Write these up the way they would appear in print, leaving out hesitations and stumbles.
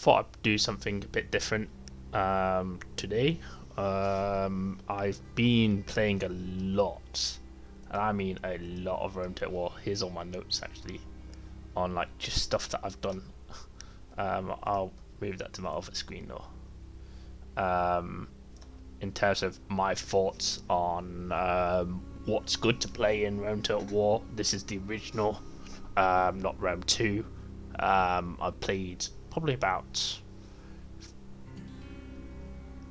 thought I'd do something a bit different today. I've been playing a lot, and I mean a lot of Rome Total War. Here's all my notes actually on like just stuff that I've done. I'll move that to my other screen though. In terms of my thoughts on what's good to play in Rome Total War, this is the original, not Rome 2. I played probably about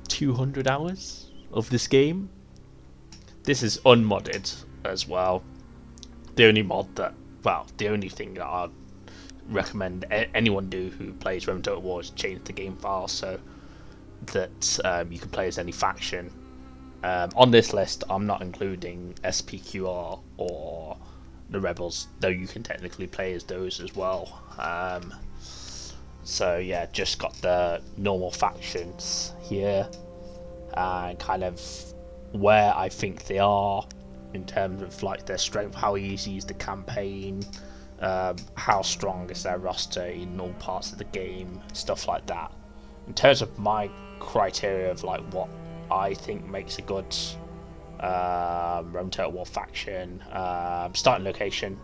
200 hours of this game. This is unmodded as well. The only mod that, well, the only thing that I'd recommend anyone do who plays Rome Total War is change the game file so that you can play as any faction. On this list, I'm not including SPQR or the Rebels, though you can technically play as those as well. So yeah, just got the normal factions here, and kind of where I think they are in terms of like their strength, how easy is the campaign, how strong is their roster in all parts of the game, stuff like that. In terms of my criteria of like what I think makes a good Rome Total War faction, starting location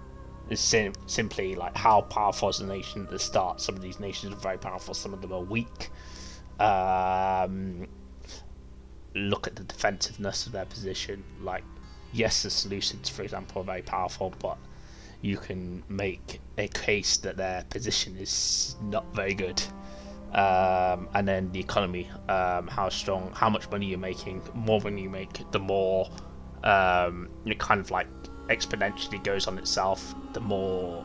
is simply like how powerful is the nation at the start. Some of these nations are very powerful, some of them are weak. Look at the defensiveness of their position. Like, yes, the Seleucids, for example, are very powerful, but you can make a case that their position is not very good. And then the economy, how strong, how much money you're making. More money you make, the more it kind of like exponentially goes on itself. The more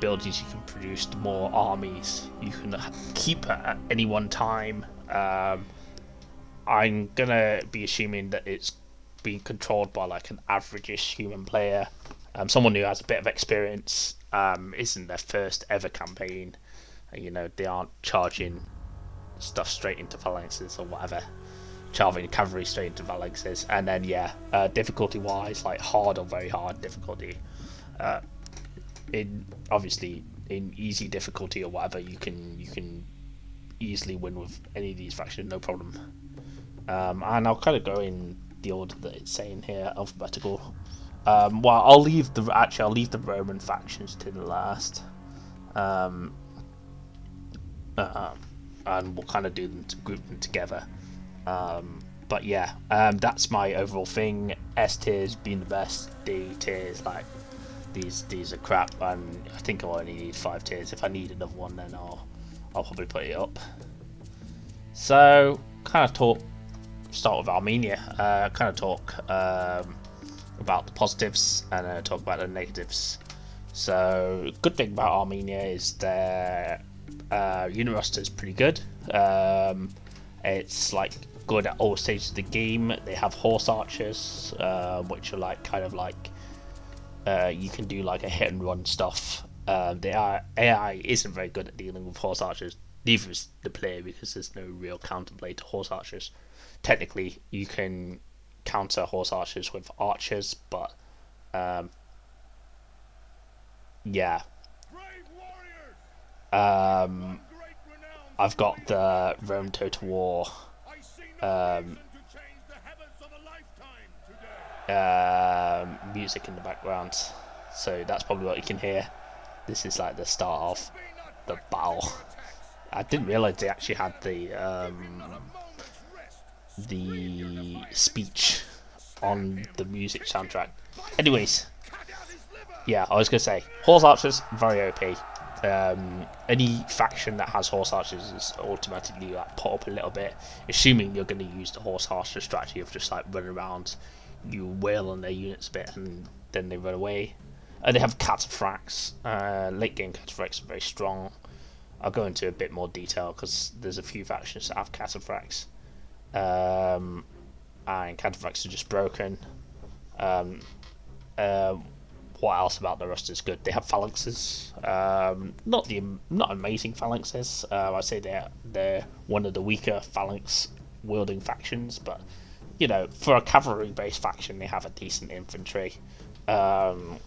buildings you can produce, the more armies you can keep at any one time. I'm gonna be assuming that it's being controlled by like an average-ish human player, someone who has a bit of experience. Isn't their first ever campaign. They aren't charging stuff straight into phalanxes or whatever, charging cavalry straight into phalanxes. And then difficulty wise, like hard or very hard difficulty, in easy difficulty or whatever, you can easily win with any of these factions, no problem. And I'll kind of go in the order that it's saying here, alphabetical. I'll leave the Roman factions to the last. And we'll kind of do them to group them together. But yeah, that's my overall thing. S tiers being the best. D tiers, like these are crap, and I think I only need 5 tiers. If I need another one, then I'll probably put it up. So start with Armenia. Talk about the positives and talk about the negatives. So good thing about Armenia is their unit roster is pretty good. It's like good at all stages of the game. They have horse archers, which are like kind of like you can do like a hit and run stuff. The AI isn't very good at dealing with horse archers. Neither is the player, because there's no real counterplay to horse archers. Technically, you can counter horse archers with archers, but yeah. I've got the Rome Total War music in the background, so that's probably what you can hear. This is like the start of the battle. I didn't realise they actually had the speech on the music soundtrack. Anyways, yeah, I was gonna say horse archers very OP. Any faction that has horse archers is automatically like put up a little bit, assuming you're going to use the horse archer strategy of just like run around, you wail on their units a bit, and then they run away. They have cataphracts. Late game cataphracts are very strong. I'll go into a bit more detail because there's a few factions that have cataphracts, and cataphracts are just broken. What else about the roster is good? They have phalanxes. Not amazing phalanxes. I'd say they're one of the weaker phalanx wielding factions, but for a cavalry based faction, they have a decent infantry. Though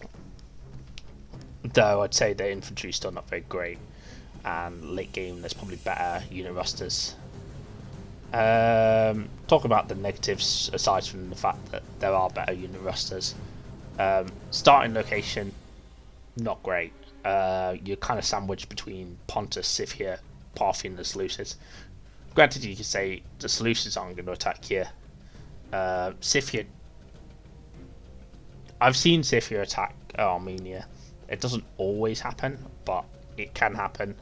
I'd say their infantry is still not very great. and late game there's probably better unit rosters. Talk about the negatives aside from the fact that there are better unit rosters. Starting location, not great. You're kind of sandwiched between Pontus, Scythia, Parthian, and Seleucids. Granted, you could say the Seleucids aren't going to attack here. Scythia, I've seen Scythia attack Armenia. It doesn't always happen, but it can happen.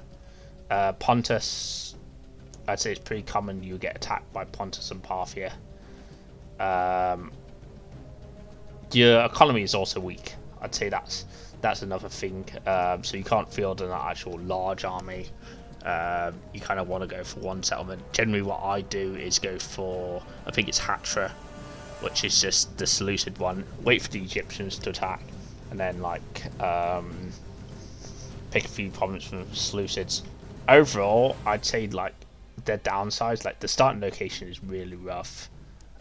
Pontus, I'd say it's pretty common you get attacked by Pontus and Parthia. Your economy is also weak. I'd say that's another thing. So you can't field an actual large army. You kind of want to go for one settlement. Generally what I do is go for, I think it's Hatra, which is just the Seleucid one. Wait for the Egyptians to attack, and then like pick a few provinces from Seleucids. Overall, I'd say like their downsides, like the starting location is really rough.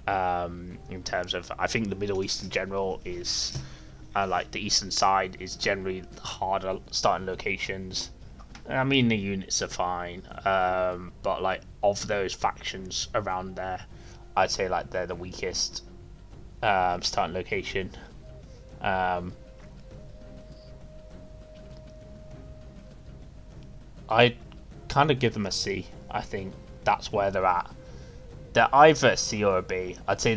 In terms of, I think the Middle East in general is like the eastern side is generally harder starting locations. I mean the units are fine, but like of those factions around there, I'd say like they're the weakest starting location. I kind of give them a C. I think that's where they're at. They're either a C or a B. I'd say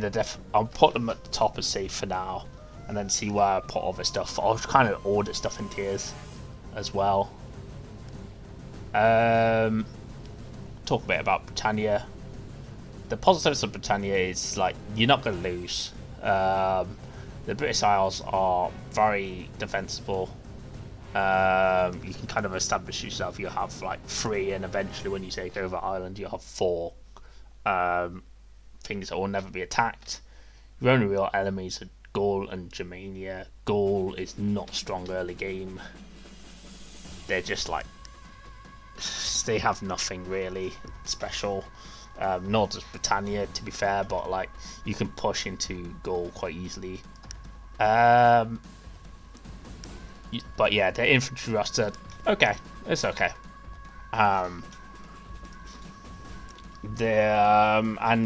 I'll put them at the top of C for now, and then see where I put other stuff. I'll kind of order stuff in tiers as well. Talk a bit about Britannia. The positives of Britannia is like you're not going to lose. The British Isles are very defensible. You can kind of establish yourself. You have like 3, and eventually when you take over Ireland, you have 4 things that will never be attacked. Your only real enemies are Gaul and Germania. Gaul is not strong early game. They're just like, they have nothing really special. Nor does Britannia, to be fair, but like you can push into Gaul quite easily. But yeah, the infantry roster, okay, it's okay. And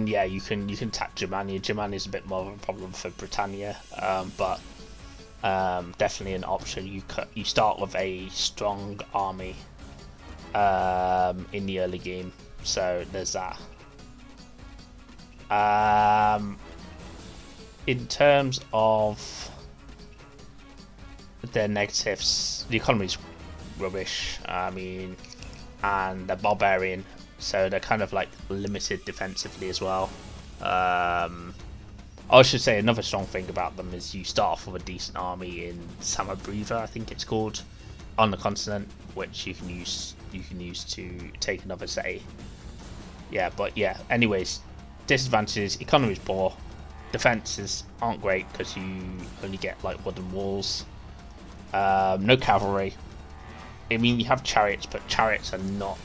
yeah, you can tap Germania. Germania is a bit more of a problem for Britannia, but definitely an option. You start with a strong army in the early game, so there's that. In terms of their negatives, the economy's rubbish. I mean, and they're barbarian, so they're kind of like limited defensively as well. I should say another strong thing about them is you start off with a decent army in Samabriva, I think it's called, on the continent, which you can use to take another city. Yeah, but yeah. Anyways, disadvantages: economy's poor, defenses aren't great because you only get like wooden walls. No cavalry. I mean, you have chariots, but chariots are not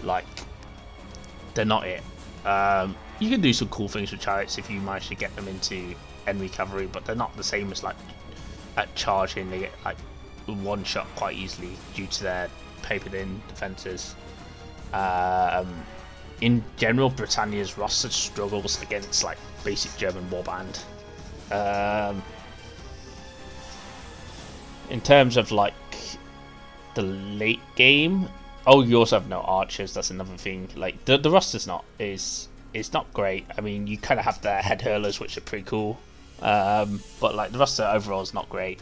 like, they're not it. You can do some cool things with chariots if you manage to get them into enemy cavalry, but they're not the same as like at charging. They get like one shot quite easily due to their papered in defenses. In general, Britannia's roster struggles against like basic German warband. In terms of like the late game, you also have no archers. That's another thing. Like the roster's it's not great. I mean, you kind of have the head hurlers, which are pretty cool, but like the roster overall is not great.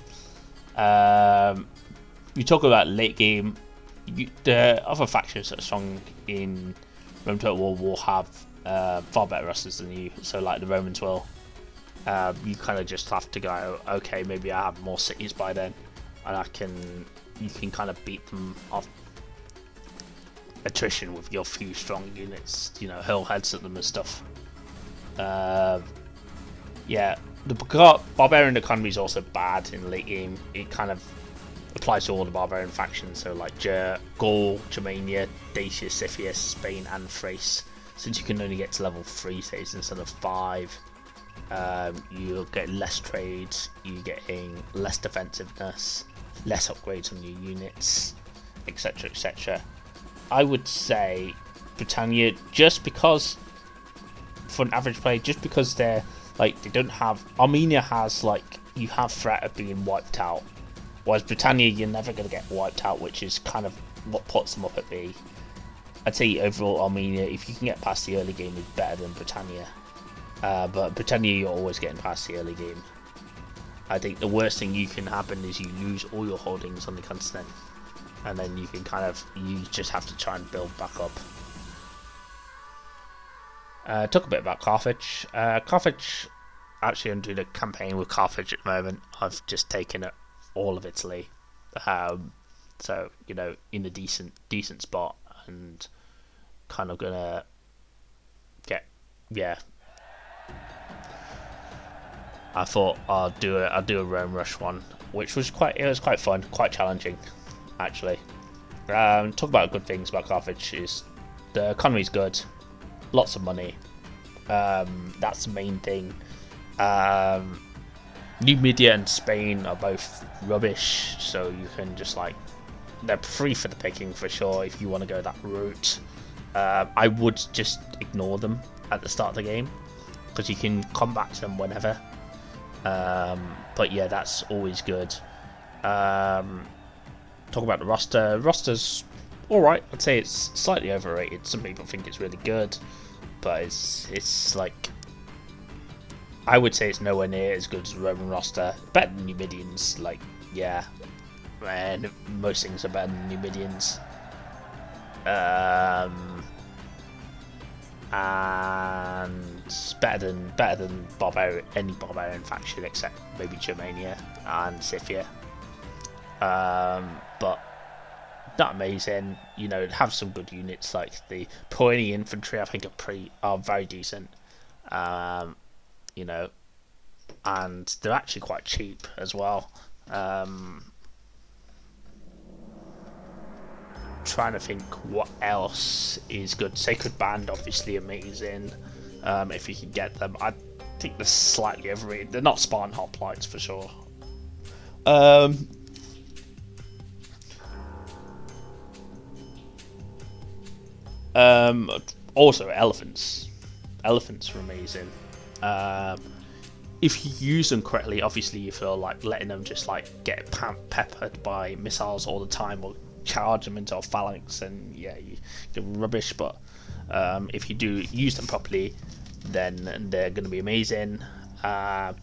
You talk about late game. The other factions that are strong in Rome Total War will have far better rosters than you. So like the Romans will. You kind of just have to go, okay, maybe I have more cities by then, and you can kind of beat them off attrition with your few strong units, hurl heads at them and stuff. Yeah, the barbarian economy is also bad in the late game. It kind of applies to all the barbarian factions, so like Gaul, Germania, Dacia, Scythia, Spain and Thrace. Since you can only get to level 3 states instead of 5, you'll get less trades, you're getting less defensiveness, less upgrades on your units, etc, etc. I would say Britannia, just because for an average player, just because they're like they don't have Armenia has like you have threat of being wiped out, whereas Britannia you're never going to get wiped out, which is kind of what puts them up at B. I'd say overall Armenia, if you can get past the early game, is better than Britannia. But Britannia, you're always getting past the early game. I think the worst thing you can happen is you lose all your holdings on the continent, and then you just have to try and build back up. Talk a bit about Carthage. Carthage, actually, I'm doing a campaign with Carthage at the moment. I've just taken all of Italy, so in a decent spot, and kind of gonna get I thought I'll do a Rome Rush one, which was quite fun, quite challenging, actually. Talk about good things about Carthage is the economy's good, lots of money. That's the main thing. Numidia and Spain are both rubbish, so you can just they're free for the picking for sure if you want to go that route. I would just ignore them at the start of the game because you can combat them whenever. But yeah, that's always good. Talk about the roster. Roster's alright. I'd say it's slightly overrated. Some people think it's really good, but it's like I would say it's nowhere near as good as the Roman roster. Better than Numidians, and most things are better than Numidians. And better than any barbarian faction except maybe Germania and Scythia. But not amazing. Have some good units like the Pauni infantry. I think are very decent. And they're actually quite cheap as well. Trying to think what else is good. Sacred Band, obviously amazing. If you can get them, I think they're slightly overrated. They're not Spartan hoplites for sure. Also elephants. Elephants are amazing. If you use them correctly, obviously you feel like letting them just get peppered by missiles all the time or charge them into a phalanx, and you get rubbish. But if you do use them properly, then they're going to be amazing. And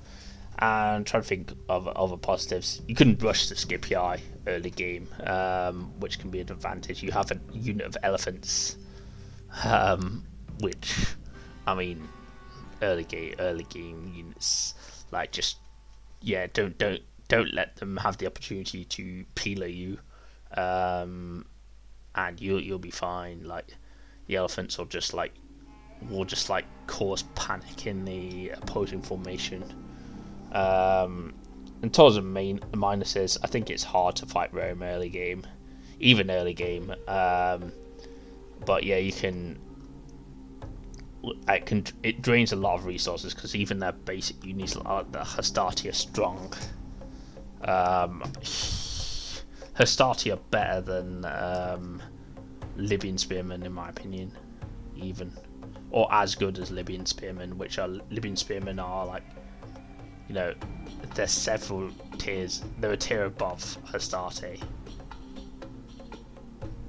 trying to think of other positives. You can rush the Scipii early game, which can be an advantage. You have a unit of elephants, which, I mean, early game units don't let them have the opportunity to peeler you. And you'll be fine. The elephants will just cause panic in the opposing formation. In terms of minuses, I think it's hard to fight Rome early game, even early game. But yeah, it drains a lot of resources because even their basic units like the Hastati are strong. Hastati are better than Libyan Spearmen in my opinion, even, or as good as Libyan Spearmen, Libyan Spearmen are there's several tiers. They're a tier above Hastati.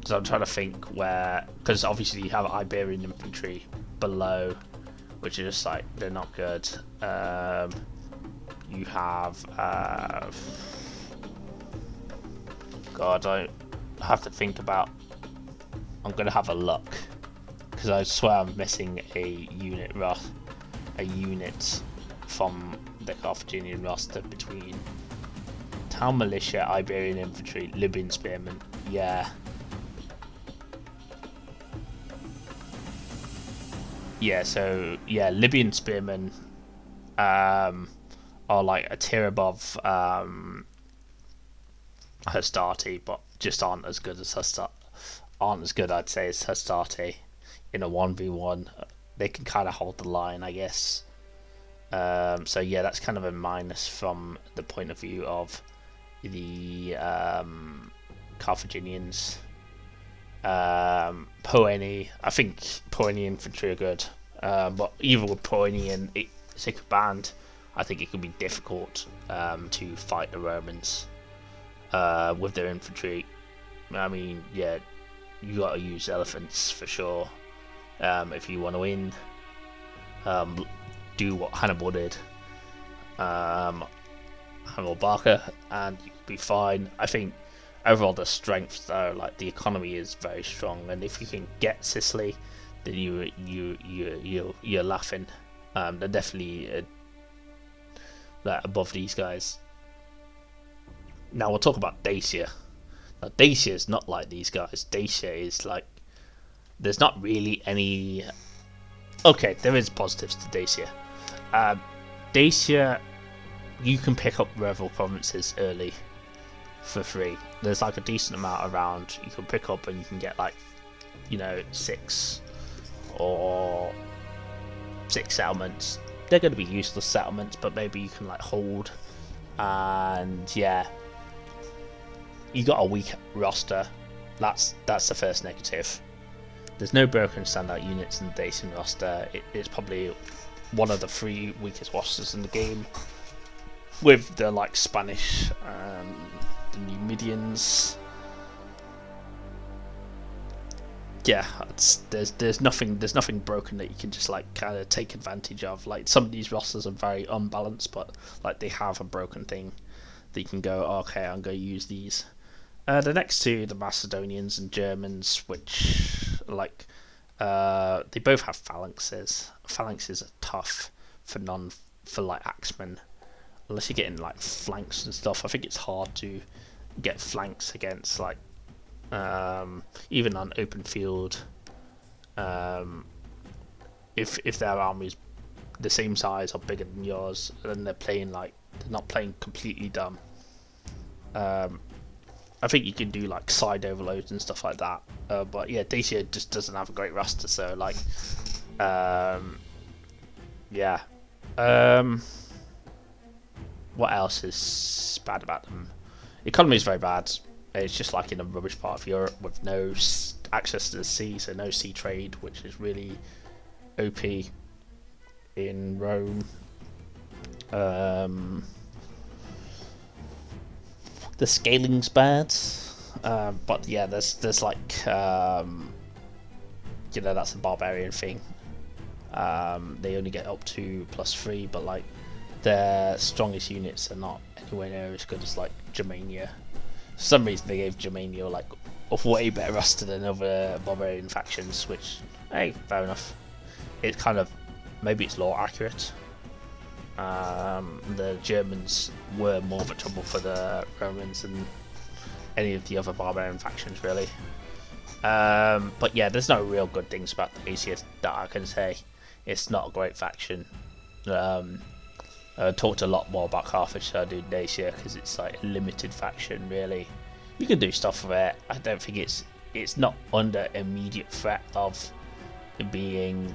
So I'm trying to think because obviously you have Iberian infantry below, which are just they're not good. You have God, I have to think about. I'm gonna have a look because I swear I'm missing a unit from the Carthaginian roster between Town Militia, Iberian Infantry, Libyan Spearmen. Libyan Spearmen are a tier above Hastati, but just aren't as good, I'd say, as Hastati in a 1v1. They can kind of hold the line, I guess. That's kind of a minus from the point of view of the Carthaginians. Poeni. I think Poeni infantry are good, but even with Poeni and Sacred Band, I think it could be difficult to fight the Romans with their infantry. I mean, yeah, you got to use elephants for sure if you want to win. Do what Hannibal did, Hannibal Barca, and you'll be fine. I think overall the strength though, like the economy is very strong, and if you can get Sicily, then you're laughing. They're definitely above these guys. Now we'll talk about Dacia. Now Dacia is not like these guys. Dacia is like, there's not really any. Okay, there is positives to Dacia. Dacia, you can pick up rival provinces early for free. There's like a decent amount around you can pick up, and you can get like, 6 settlements. They're going to be useless settlements, but maybe you can like hold. And yeah, you got a weak roster. That's the first negative. There's no broken standout units in the Dacian roster. It's probably one of the 3 weakest rosters in the game, with the like Spanish and the Numidians. Yeah, there's nothing broken that you can just like kind of take advantage of. Like some of these rosters are very unbalanced, but like they have a broken thing that you can go, okay, I'm going to use these. The next two, the Macedonians and Germans, which like they both have phalanxes. Phalanxes are tough for like axemen, unless you're getting like flanks and stuff. I think it's hard to get flanks against like even on open field. If their army's the same size or bigger than yours, then they're not playing completely dumb. I think you can do like side overloads and stuff like that, but yeah, Dacia just doesn't have a great roster, so like, yeah. What else is bad about them? Economy is very bad. It's just like in a rubbish part of Europe with no access to the sea, so no sea trade, which is really OP in Rome. The scaling's bad, but yeah, there's like that's a barbarian thing. They only get up to +3, but like their strongest units are not anywhere near as good as like Germania. For some reason they gave Germania like a way better roster than other barbarian factions, which, hey, fair enough. It's kind of, maybe it's lore accurate. The Germans were more of a trouble for the Romans than any of the other barbarian factions, really. But yeah, there's no real good things about the ACS that I can say. It's not a great faction. I talked a lot more about Carthage than I do Dacia, because it's like a limited faction, really. You can do stuff with it. I don't think it's not under immediate threat of being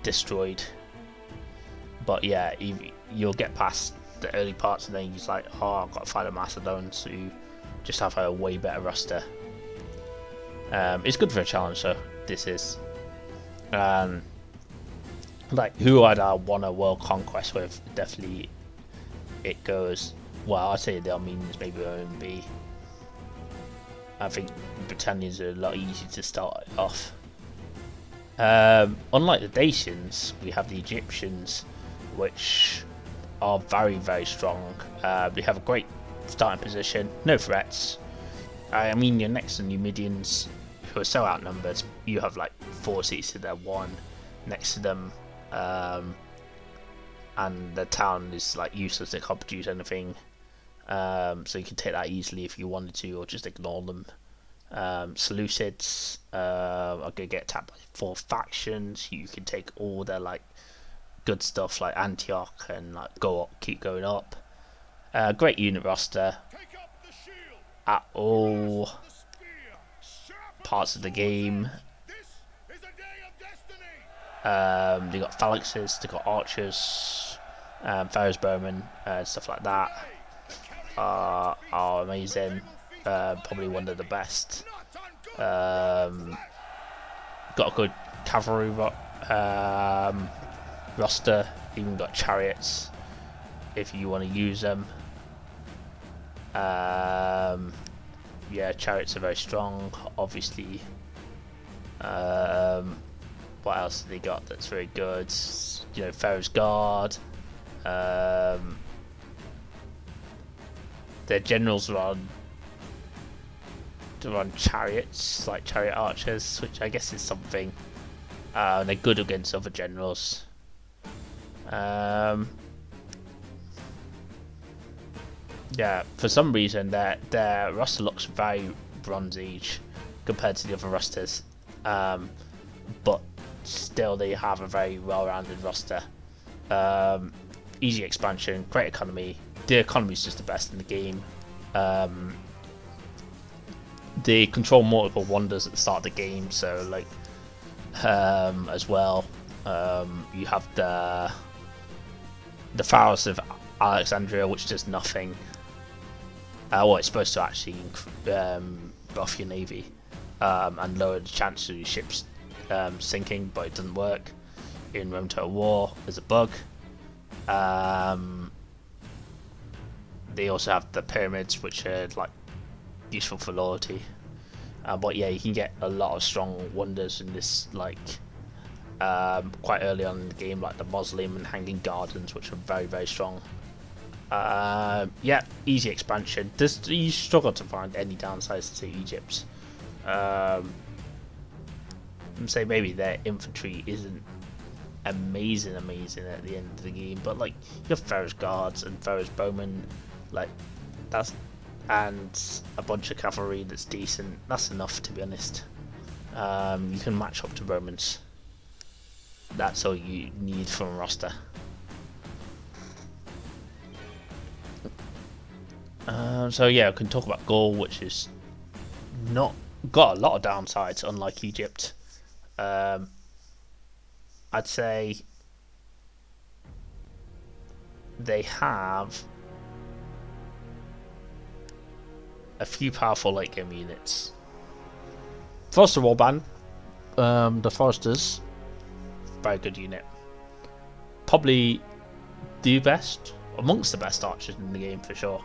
destroyed. But yeah, you'll get past the early parts and then you're just like, oh, I've got to fight the Macedons who just have a way better roster. It's good for a challenge, though. This is. Like, who I'd want a world conquest with, definitely it goes. Well, I'd say the Armenians maybe won't be. I think the Britannians are a lot easier to start off. Unlike the Dacians, we have the Egyptians, which are very, very strong. They have a great starting position, no threats. I mean, you're next to Numidians, who are so outnumbered. You have like 4 seats to their 1 next to them, and the town is like useless. They can't produce anything, so you can take that easily if you wanted to, or just ignore them. Seleucids are gonna get attacked by 4 factions. You can take all their like good stuff like Antioch and like keep going up. Great unit roster at all parts of the game. They got phalanxes, they got archers, Pharaoh's bowmen, stuff like that are amazing. Probably one of the best. Um, got a good cavalry roster. Even got chariots if you want to use them. Yeah, chariots are very strong. Obviously, what else have they got that's very good? You know, Pharaoh's Guard. Their generals are on chariots, like chariot archers, which I guess is something. They're good against other generals. Yeah, for some reason their roster looks very Bronze Age compared to the other rosters, but still they have a very well-rounded roster. Easy expansion, great economy. The economy is just the best in the game. They control multiple wonders at the start of the game, so like as well. You have the Pharos of Alexandria, which does nothing. Well, it's supposed to actually buff your navy and lower the chance of your ships sinking, but it doesn't work in Rome Total War as a bug. They also have the pyramids, which are like useful for loyalty. But yeah, you can get a lot of strong wonders in this, like quite early on in the game, like the Mausoleum and Hanging Gardens, which are very, very strong. Yeah, easy expansion. You struggle to find any downsides to Egypt. Say maybe their infantry isn't amazing at the end of the game, but like you have Pharaoh's Guards and Pharaoh's Bowmen, like that's, and a bunch of cavalry that's decent. That's enough, to be honest. You can match up to Romans. That's all you need from a roster. So yeah, we can talk about Gaul, which is not got a lot of downsides, unlike Egypt. I'd say they have a few powerful late game units. Forester Warband, the Foresters, very good unit. Probably the best, amongst the best archers in the game for sure.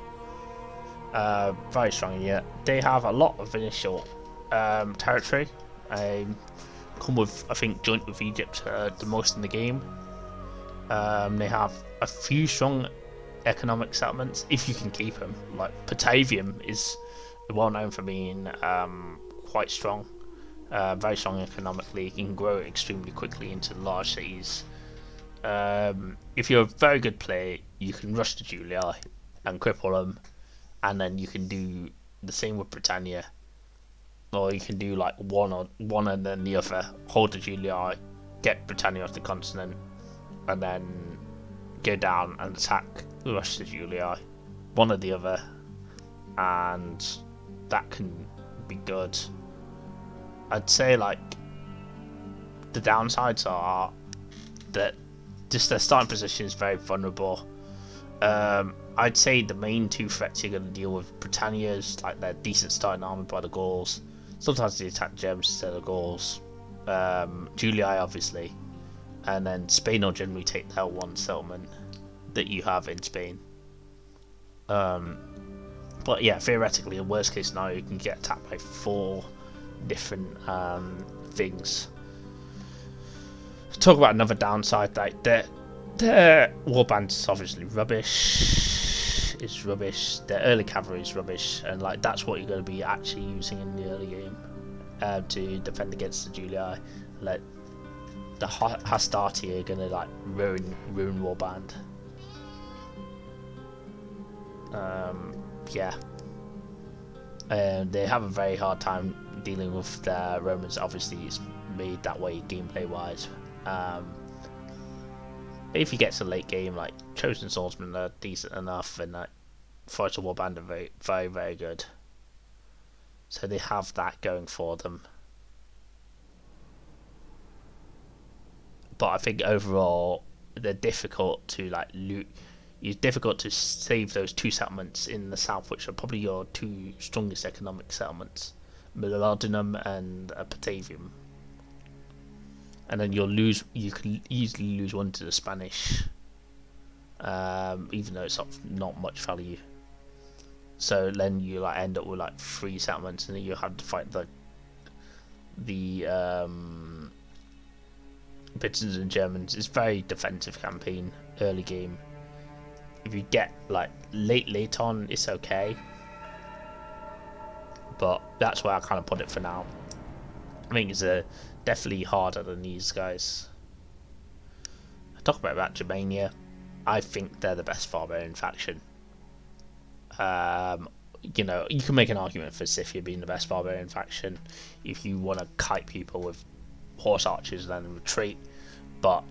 Very strong unit. They have a lot of initial territory. Come with, I think, joint with Egypt the most in the game. They have a few strong economic settlements if you can keep them. Like Patavium is well known for being quite strong, very strong economically. You can grow extremely quickly into large cities. If you're a very good player, you can rush to Julii and cripple them, and then you can do the same with Britannia, or you can do like one and then the other. Hold the Julii, get Britannia off the continent, and then go down and attack, rush the Julii, one or the other, and that can be good. I'd say like the downsides are that just their starting position is very vulnerable. I'd say the main two threats you're going to deal with Britannia is like their decent starting army by the Gauls. Sometimes they attack Germans instead of Gauls. Julii obviously, and then Spain will generally take that one settlement that you have in Spain. But yeah, theoretically, in worst case scenario, you can get attacked by 4 different things. Talk about another downside, like their warband is obviously rubbish. It's rubbish. Their early cavalry is rubbish, and like that's what you're going to be actually using in the early game to defend against the Julii. Like the Hastati are going to like ruin warband. Yeah. They have a very hard time dealing with the Romans. Obviously, it's made that way gameplay wise. If you get to the late game, like Chosen Swordsmen are decent enough, and like Forester Warband are very, very, very good. So they have that going for them. But I think overall they're difficult to like loot. It's difficult to save those 2 settlements in the south, which are probably your 2 strongest economic settlements. Molybdenum and Potassium. And then you can easily lose one to the Spanish, even though it's not much value. So then you like end up with like 3 settlements, and then you have to fight the Britons and Germans. It's very defensive campaign early game. If you get like late on, it's okay, but that's where I kind of put it for now. I think it's definitely harder than these guys. I talk about Germania. I think they're the best barbarian faction. You know, you can make an argument for Scythia being the best barbarian faction if you want to kite people with horse archers and then retreat, but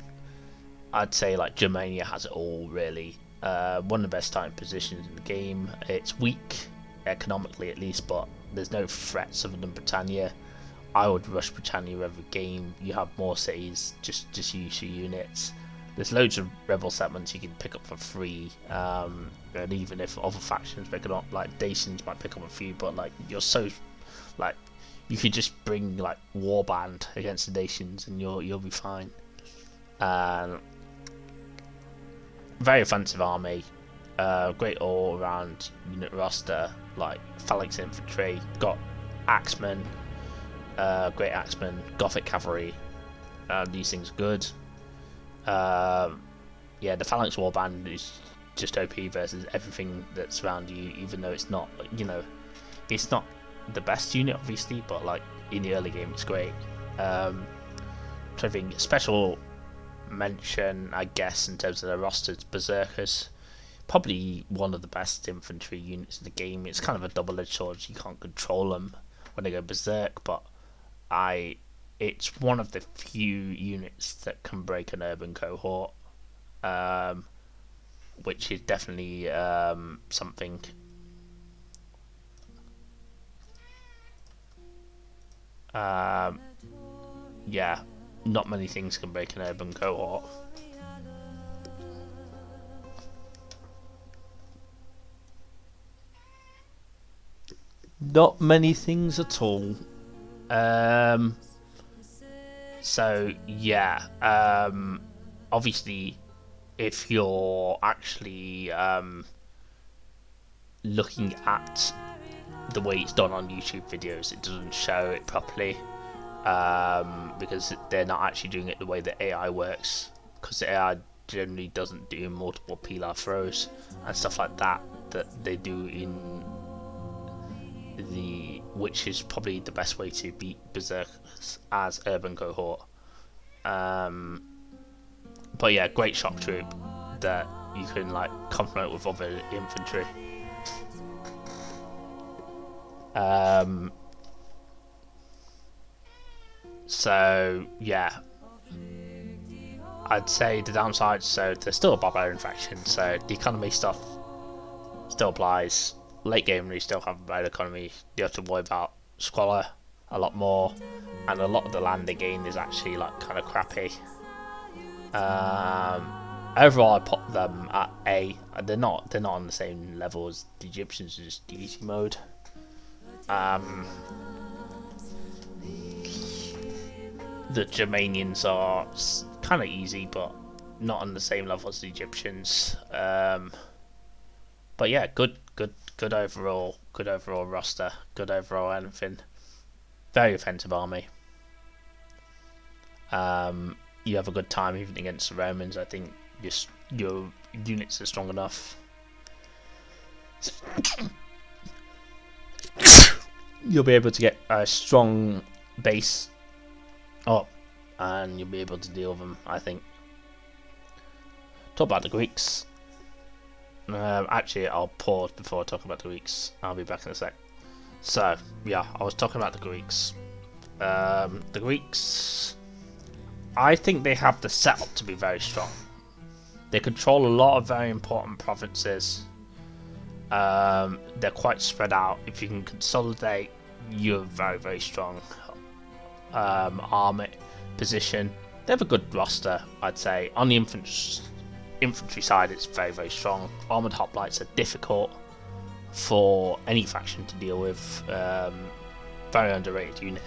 I'd say like Germania has it all really. One of the best time positions in the game. It's weak economically at least, but there's no threats other than Britannia. I would rush Britannia every game. You have more cities, just use your units. There's loads of rebel settlements you can pick up for free, and even if other factions pick it up, like Dacians might pick up a few, but like you're so like you could just bring like warband against the Dacians and you'll be fine. Very offensive army, great all around unit roster, like phalanx infantry, got axemen, great axemen, Gothic cavalry. These things are good. Yeah, the phalanx warband is just OP versus everything that's around you, even though it's not, you know, it's not the best unit obviously, but like in the early game it's great. I think special mention, I guess, in terms of the rosters, Berserkers, probably one of the best infantry units in the game. It's kind of a double-edged sword. You can't control them when they go berserk, but it's one of the few units that can break an urban cohort, which is definitely something. Yeah, not many things can break an urban cohort. Not many things at all. So yeah, obviously, if you're actually looking at the way it's done on YouTube videos, it doesn't show it properly, because they're not actually doing it the way the AI works, because the AI generally doesn't do multiple Pilar throws and stuff like that they do in which is probably the best way to beat Berserkers as urban cohort. But yeah, great shock troop that you can like complement with other infantry. So yeah, I'd say the downside, so there's still a barbarian faction, so the economy stuff still applies. Late game we still have a bad economy. You have to worry about squalor a lot more, and a lot of the land they gain is actually like kind of crappy. Overall, I put them at A. They're not on the same level as the Egyptians, just easy mode. The Germanians are kind of easy, but not on the same level as the Egyptians. But yeah, good overall roster, good overall anything. Very offensive army. You have a good time even against the Romans. I think your units are strong enough. You'll be able to get a strong base up, and you'll be able to deal with them, I think. Talk about the Greeks. Actually, I'll pause before I talk about the Greeks. I'll be back in a sec. So, yeah, I was talking about the Greeks. The Greeks, I think they have the setup to be very strong. They control a lot of very important provinces. They're quite spread out. If you can consolidate, you're very, very strong. Army position. They have a good roster, I'd say. On the infantry side, it's very, very strong. Armoured hoplites are difficult for any faction to deal with. very underrated unit.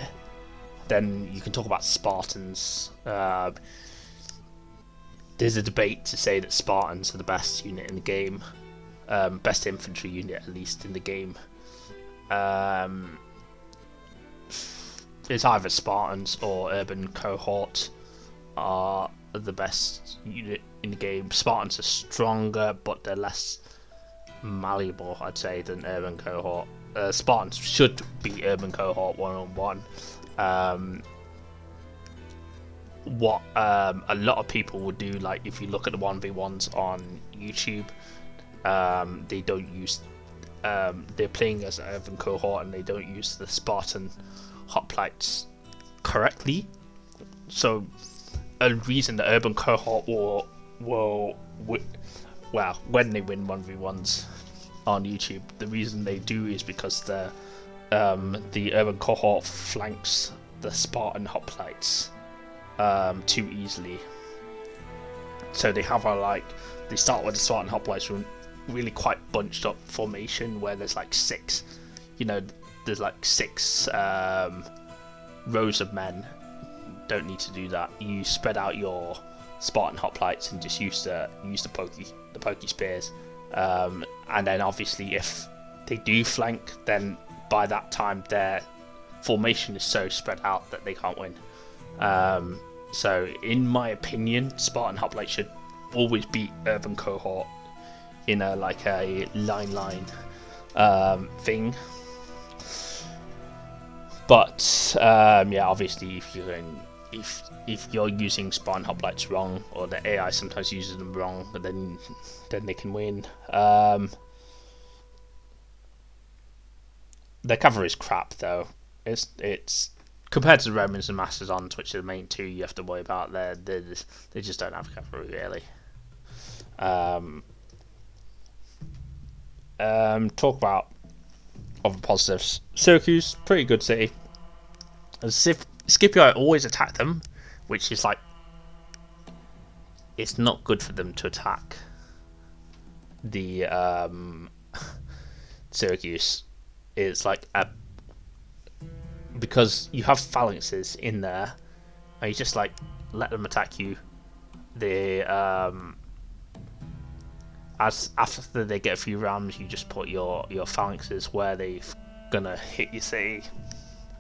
Then you can talk about Spartans. There's a debate to say that Spartans are the best unit in the game, best infantry unit at least in the game. It's either Spartans or Urban Cohort are the best unit in the game. Spartans are stronger, but they're less malleable, I'd say, than Urban Cohort. Spartans should beat Urban Cohort 1-on-1. What a lot of people would do, like if you look at the 1v1s on YouTube, they don't use they're playing as an Urban Cohort and they don't use the Spartan hoplites correctly. So a reason the Urban Cohort will when they win 1v1s on YouTube, the reason they do is because the Urban Cohort flanks the Spartan hoplites too easily. So they have they start with the Spartan hoplites from really quite bunched up formation where there's like six rows of men. Don't need to do that. You spread out your Spartan hoplites and just use the pokey spears, and then obviously if they do flank, then by that time their formation is so spread out that they can't win. So in my opinion, Spartan hoplite should always beat Urban Cohort in a line thing. But obviously if you're using Spartan hoplites wrong, or the AI sometimes uses them wrong, but then they can win. Their cover is crap though. It's compared to the Romans and Mastodons, which are the main two you have to worry about. They just don't have cover really. Talk about other positives. Syracuse, pretty good city. Scipio always attack them, which is it's not good for them to attack the Syracuse. It's because you have phalanxes in there, and you just let them attack you. As after they get a few rams, you just put your phalanxes where they're gonna hit your city,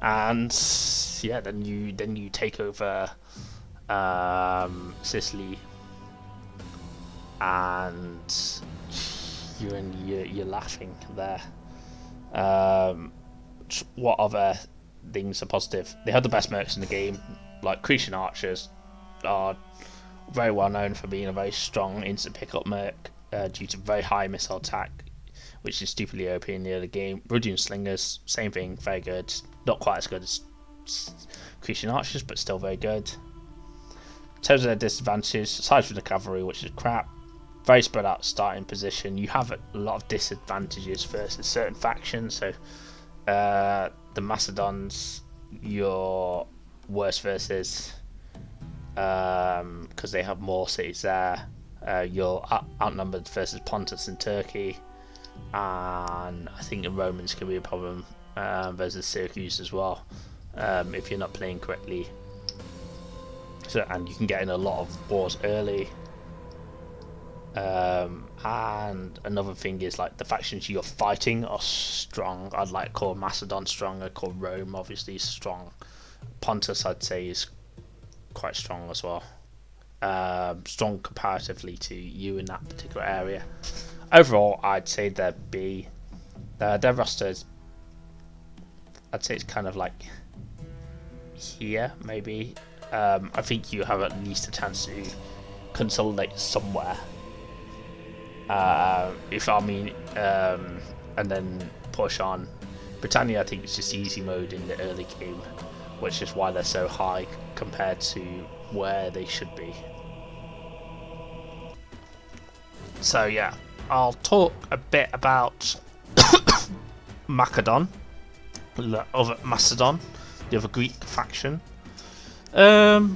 and then you take over Sicily, and you're laughing there. What other things are positive? They have the best mercs in the game. Cretan archers are very well known for being a very strong instant pickup merc due to very high missile attack, which is stupidly OP in the early game. Rudian slingers, same thing, very good. Not quite as good as Cretan archers, but still very good. In terms of their disadvantages, aside from the cavalry, which is crap, very spread out starting position. You have a lot of disadvantages versus certain factions. So the Macedons, you're worse versus because they have more cities there. You're outnumbered versus Pontus and Turkey, and I think the Romans can be a problem versus Syracuse as well if you're not playing correctly. So, and you can get in a lot of wars early. And another thing is the factions you're fighting are strong. I'd call Macedon strong. I'd call Rome obviously strong. Pontus I'd say is quite strong as well. Strong comparatively to you in that particular area. Overall, I'd say their roster is, I'd say it's kind of here maybe. I think you have at least a chance to consolidate somewhere. And then push on. Britannia, I think it's just easy mode in the early game, which is why they're so high compared to where they should be. So yeah, I'll talk a bit about Macedon, the other Greek faction. Talk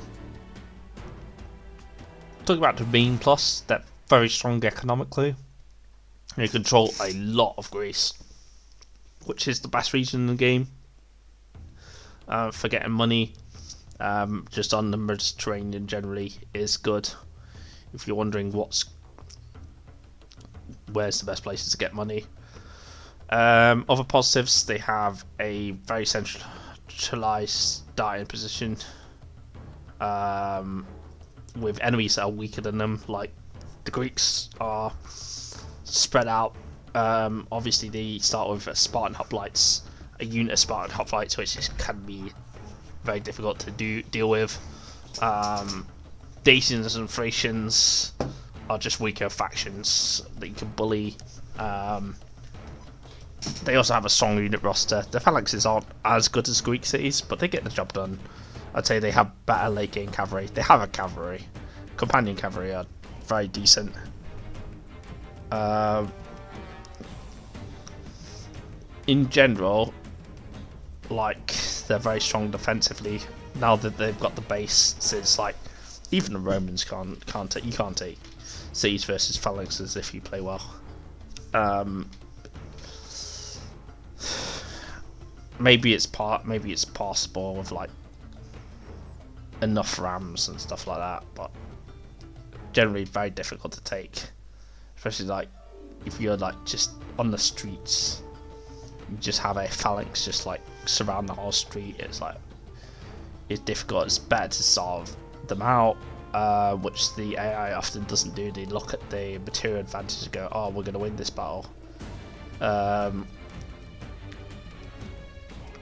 about the main plus, they're very strong economically. They control a lot of Greece, which is the best region in the game. for getting money. Just on the Mediterranean generally is good. If you're wondering where's the best places to get money. Other positives, they have a very centralized starting position, with enemies that are weaker than them. Like the Greeks are spread out. Obviously, they start with a Spartan hoplites, a unit of Spartan hoplites, which can be very difficult to deal with. Dacians and Thracians are just weaker factions that you can bully. They also have a strong unit roster. The phalanxes aren't as good as Greek cities, but they get the job done. I'd say they have better late game cavalry. They have a cavalry. Companion cavalry are very decent. In general, like, they're very strong defensively. Now that they've got the base, so it's like even the Romans can't take cities versus phalanxes if you play well. Maybe it's possible with like enough rams and stuff like that, but generally very difficult to take, especially like if you're like just on the streets, you just have a phalanx just like surround the whole street. It's difficult. It's better to solve them out, which the AI often doesn't do. They look at the material advantage and go, oh, we're going to win this battle.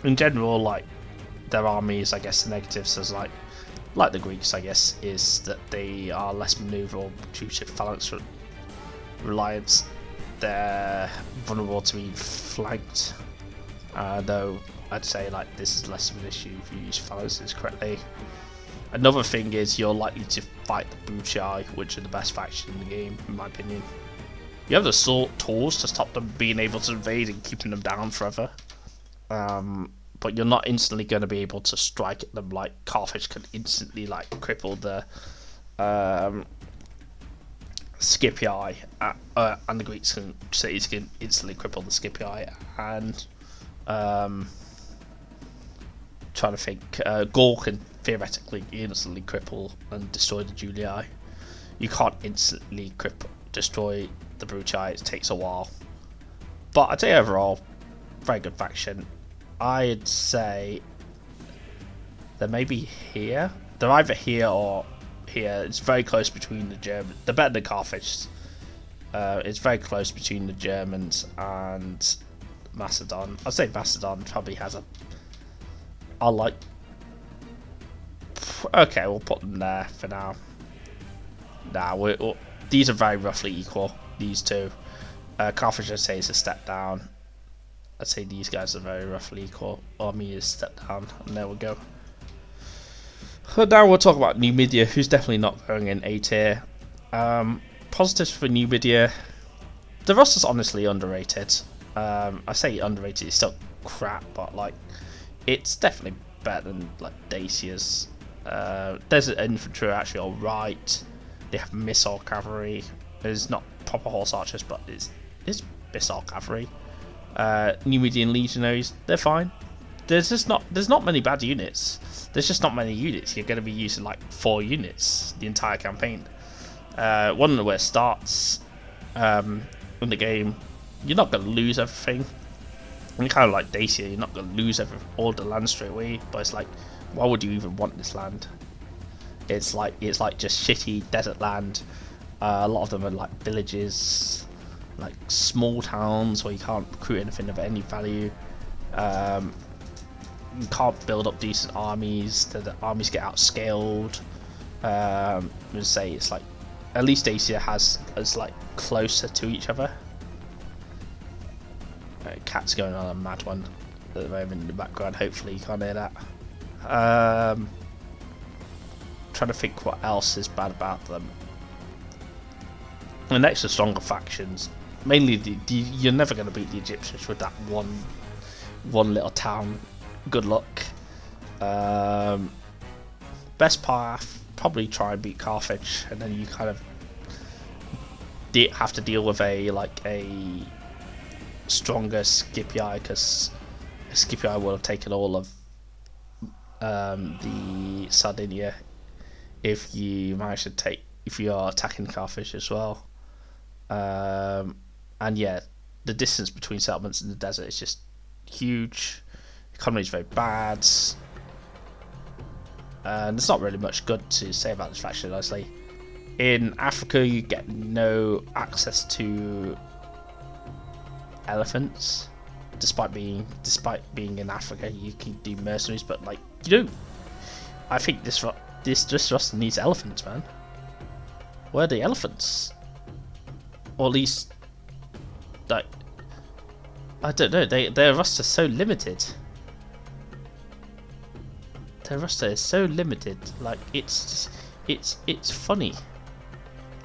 In general, like, their armies, I guess the negatives is like the Greeks, I guess, is that they are less maneuverable due to phalanx reliance. They're vulnerable to being flanked, though I'd say like this is less of an issue if you use phalanxes correctly. Another thing is you're likely to fight the Brutii, which are the best faction in the game, in my opinion. You have the tools to stop them being able to invade and keeping them down forever. But you're not instantly going to be able to strike at them like Carthage can instantly like cripple the Scipii, and the Greeks cities can instantly cripple the Scipii, and trying to think, Gaul can theoretically instantly cripple and destroy the Julii. You can't instantly destroy the Brutii. It takes a while, but I'd say overall, very good faction. I'd say they're maybe here. They're either here or here. It's very close between the Germans. They're better than Carthage. It's very close between the Germans and Macedon. I'd say Macedon probably has a... Okay, we'll put them there for now. These are very roughly equal, these two. Carthage, I'd say, is a step down. I'd say these guys are very roughly equal. Army is step down, and there we go. So now we'll talk about Numidia, who's definitely not going in A tier. Positives for Numidia. The roster's honestly underrated. I say underrated, it's still crap, but like it's definitely better than like Dacia's. Desert Infantry are actually alright. They have missile cavalry. It's not proper horse archers, but it's missile cavalry. Numidian legionaries, they're fine. There's not many bad units. There's just not many units. You're going to be using like 4 units the entire campaign. One of where it starts in the game, you're not going to lose everything. And kind of like Dacia, you're not going to lose all the land straight away. But it's like, why would you even want this land? It's like just shitty desert land. A lot of them are like villages, like small towns where you can't recruit anything of any value. You can't build up decent armies. The armies get outscaled. Let's say it's like at least Dacia has like closer to each other. Cat's going on a mad one at the moment in the background. Hopefully you can't hear that. Trying to think what else is bad about them. The next are stronger factions. Mainly, you're never going to beat the Egyptians with that one little town. Good luck. Best path, probably try and beat Carthage, and then you kind of have to deal with a stronger Scipii, because Scipii will have taken all of the Sardinia if you manage to if you are attacking Carthage as well. And yeah, the distance between settlements in the desert is just huge. The economy is very bad. And there's not really much good to say about this faction, honestly. In Africa, you get no access to elephants. Despite being in Africa, you can do mercenaries, but like you don't. I think this roster needs elephants, man. Where are the elephants? Or at least, like, I don't know. Their roster is so limited. Their roster is so limited. Like it's just, it's funny.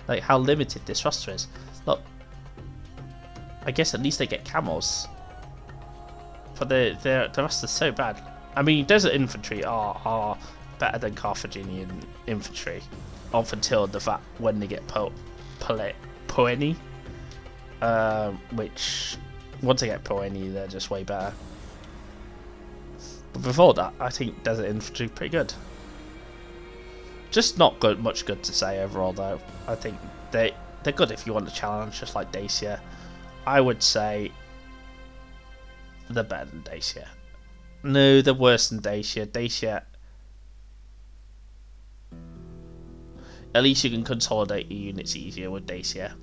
Like how limited this roster is. Look, I guess at least they get camels. But their roster is so bad. I mean, desert infantry are better than Carthaginian infantry, up until the fact when they get Poeni, which once they get Poeni, they're just way better. But before that, I think desert infantry pretty good. Just not much good to say overall, though. I think they're good if you want to challenge, just like Dacia. I would say they're better than Dacia. No, they're worse than Dacia. Dacia, at least you can consolidate your units easier with Dacia.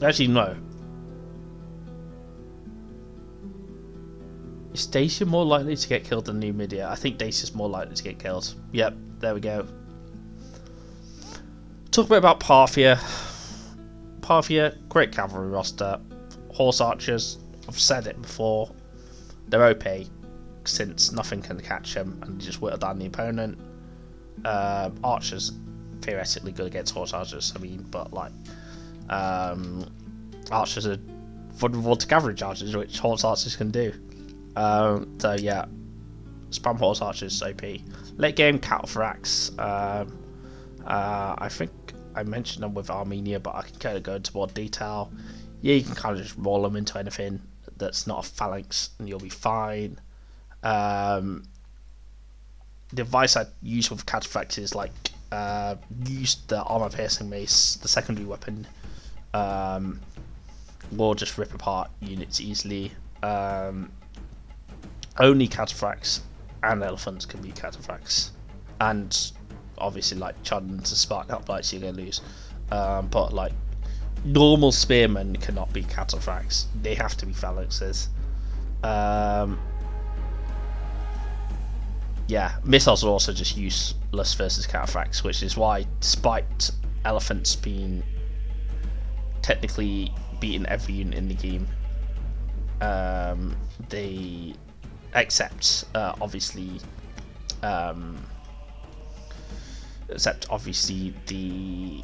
Actually, no. Is Dacia more likely to get killed than Numidia? I think Dacia's more likely to get killed. Yep, there we go. Talk a bit about Parthia. Parthia, great cavalry roster. Horse archers, I've said it before, they're OP since nothing can catch them and just whittle down the opponent. Archers theoretically good against horse archers, I mean, but like archers are vulnerable to cavalry charges, which horse archers can do. So yeah, spam horse archers OP. Late game Cataphracts. I think I mentioned them with Armenia, but I can kind of go into more detail. Yeah, you can kind of just roll them into anything that's not a phalanx, and you'll be fine. The advice I use with Cataphracts is like use the armor piercing mace, the secondary weapon. Will just rip apart units easily. Only Cataphracts and elephants can be Cataphracts, and obviously like Chudden to Spark Uplights you're gonna lose. But like normal spearmen cannot be Cataphracts; they have to be phalanxes. Yeah, missiles are also just useless versus Cataphracts, which is why, despite elephants being technically beating every unit in the game, they except obviously the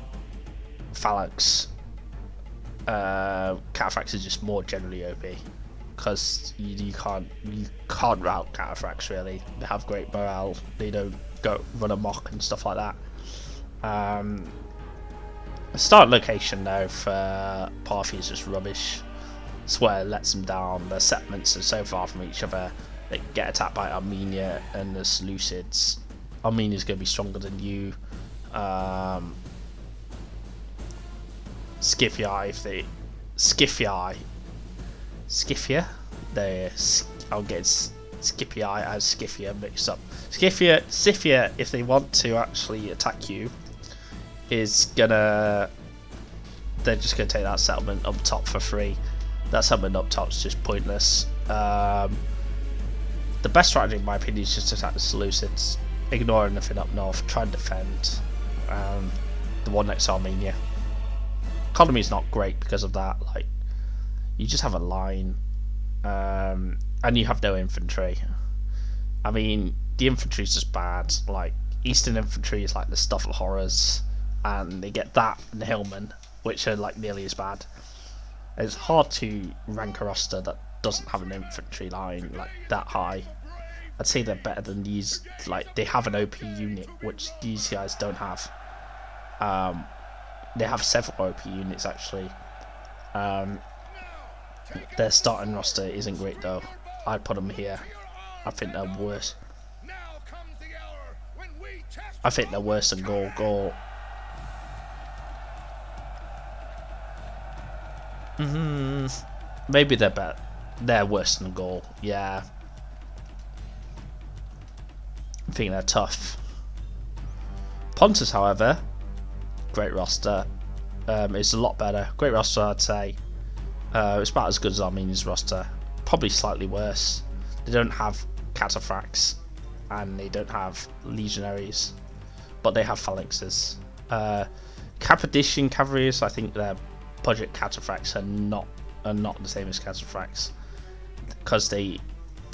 phalanx. Cataphracts is just more generally OP because you can't route Cataphracts really. They have great morale. They don't go run amok and stuff like that. The start location though for Parthia is just rubbish. Swear it lets them down. Their settlements are so far from each other. They get attacked by Armenia and the Seleucids. Armenia's going to be stronger than you. Scythia, if they Scythia, I'm getting Scythia and Scythia mixed up. Scythia, if they want to actually attack you, they're just gonna take that settlement up top for free. That settlement up top is just pointless. The best strategy, in my opinion, is just to attack the Seleucids, ignore anything up north, try and defend the one next to Armenia. Economy is not great because of that. Like, you just have a line, and you have no infantry. I mean, the infantry is just bad. Like, Eastern infantry is like the stuff of horrors, and they get that and the hillmen, which are like nearly as bad. It's hard to rank a roster that doesn't have an infantry line like that high. I'd say they're better than these. Like, they have an OP unit, which these guys don't have. They have several OP units actually. Their starting roster isn't great though. I'd put them here. I think they're worse. I think they're worse than Gaul. Maybe they're better. They're worse than Gaul. Yeah. I think they're tough. Pontus, however, great roster. It's a lot better. Great roster, I'd say. It's about as good as Armenia's roster. Probably slightly worse. They don't have cataphracts and they don't have legionaries, but they have phalanxes. Cappadocian cavalries, I think their budget cataphracts are not the same as cataphracts, because the